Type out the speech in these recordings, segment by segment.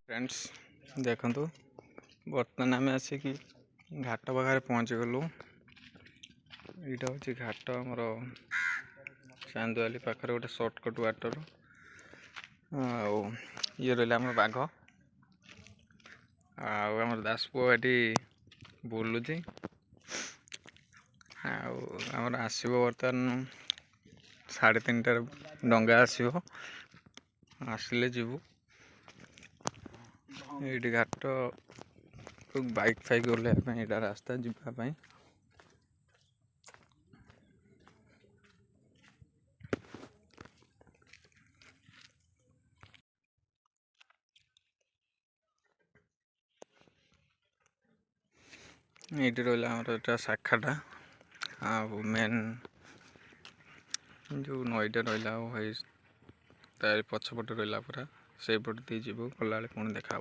Friends देखंतु बर्तमान आम आसिक घाट पाखे पहुँची गलु। यहाँ हूँ घाट आमर चांदुआली पाखे गोटे सर्टकट वाटर ये रहा बाघ आमर दासपुआ ये बुलुची आमर आसब बर्तमान 3:30 डंगा आसो आसिले जीवु ये घाट बाइक फाइक गले यहाँ रास्ता जीवाई ये रहा आमर शाखाटा मेन जो नईटा रहा तार पछपटे रहा पूरा से पटे दी जीव गला पुणी देखा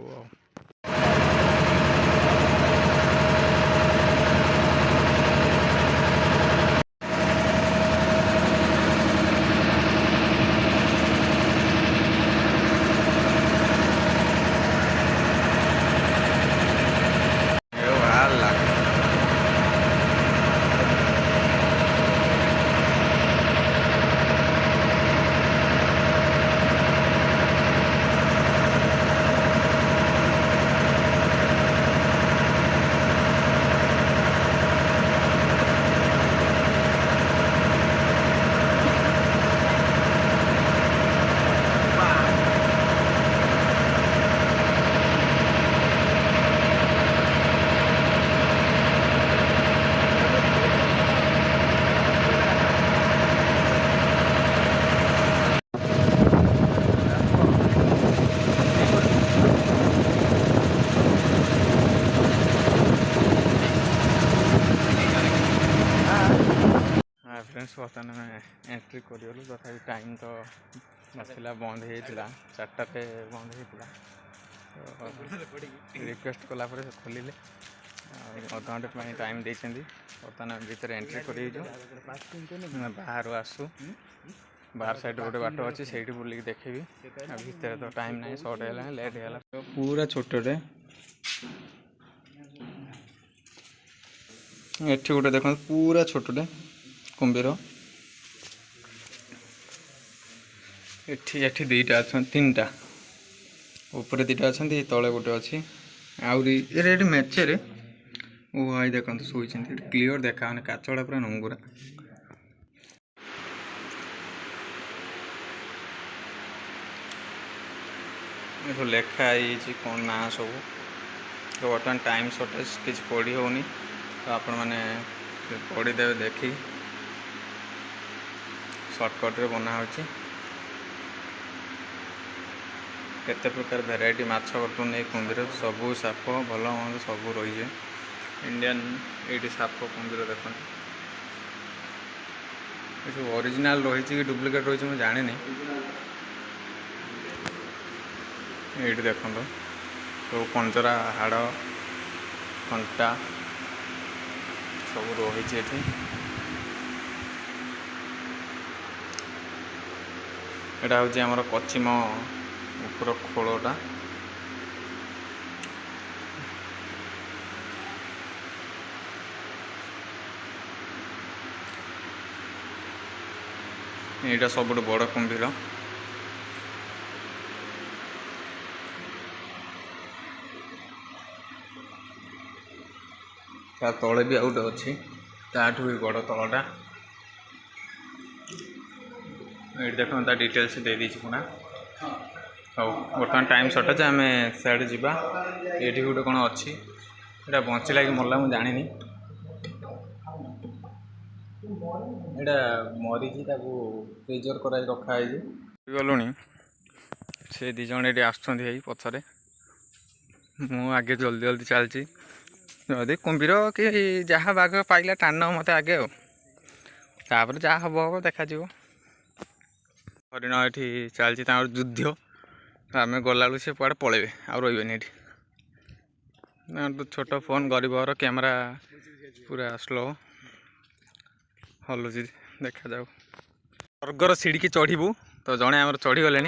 फ्रेंड्स बर्तमान आम एंट्री करगलु तथा टाइम तो नसला बंद होता 4टारे बंद होता रिक्वेस्ट कलापर खोलिले अधघंटे टाइम देते बर्तमान भीतर एंट्री कर बाहर आसू बाहर साइड गोटे बाट अच्छी से बुलिक देखी भीतर तो टाइम ना सर्ट है लेट है पूरा छोटे एठी गोटे देख पूरा छोटे कुंभीर एठी दुईटा अच्छा 3टा ऊपर 2टा अच्छा तले गोटे अच्छी आउरी मेचेरे ओ भाई देखते शोई क्लीयर देखा काचड़ा पूरा नंगुरा देखो लेखाई कौन ना सब तो बर्तमान टाइम सर्टेज किसी पढ़ी होनी तो आपण मैंने पढ़ीदेवे देखी सर्टकट रे बना होची केते प्रकार भेराइटी माछ बर्तन नहीं कुंभीर सबू साप भल मंद सब रही है इंडियन ये साप कुंभीर देख ओरिजिनल रही कि डुप्लिकेट रही मैं जानी ये देख सब पंजरा हाड़ कंटा सब रही ये एटा हूँ आमर पश्चिम ऊपर खोलटा यहाँ सब बड़ कुंभीर ता तले भी आउट अच्छी ताठू भी बड़ तलटा ये देखो डिटेल्स दे दी पुना हाँ बर्तमान टाइम सर्टेज आम सियाड़े जावा ये गोटे कौन अच्छी यहाँ बंचला कि मरला मुझे जानी यहाँ मरी प्रिजर्व कर रखाई गलुणी से दी जन ये आसुँच पछरे मु आगे जल्दी जल्दी चलती जदि कुंभीर कि जहाँ बाघ पाइला टाण मत आगे आपर जहाँ हम हम देखा हरिण ये चलती युद्ध आम गला से कुआड़े पलैबे आ रही तो छोट फोन गरीब घर कैमेरा पूरा स्लो हलुची देखा जाऊ स्वर्गर सीढ़ी की चढ़ू तो जड़े आम चढ़ी गले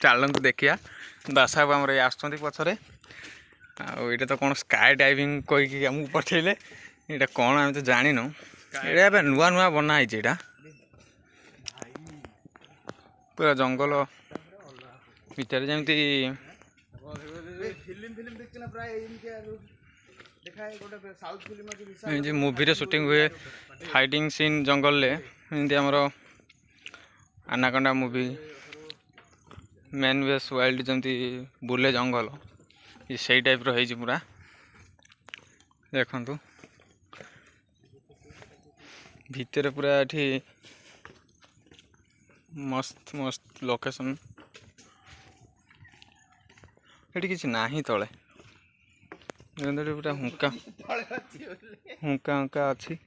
चलतु देखिया दास बाबू आम आसछे आईटा तो कौन स्काई डाइविंग कहीकि आमको पठेले यहाँ कौन आम तो जान ये नुआ नुआ बनाई यहाँ पूरा जंगल भितर जमी मुवी शूटिंग हुए फाइटिंग सीन जंगल एमती आमर आनाकोंडा मूवी मैन वेस वाइल्ड जमती बुले जंगल ये सही टाइप रही पूरा देखु भितर पूरा ये मस्त मस्त लोकेशन ये किसी ना तले पूरा हुंका हुंका हुंका अच्छी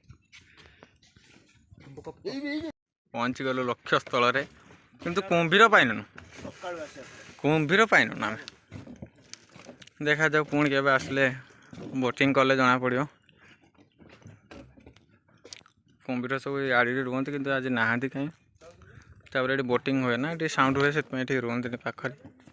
पहुँची गलु लक्ष्य स्थल किंतु कुंभीर पाइनु कुंभीर पाइनु ना देखा जाऊ पुणी के आसले बोटिंग कले जना पड़ो कुंभीर सब आड़ी रुहत कि आज नहांती कहीं बोटिंग हुए ना ये साउंड हुए से रुहत पाखरे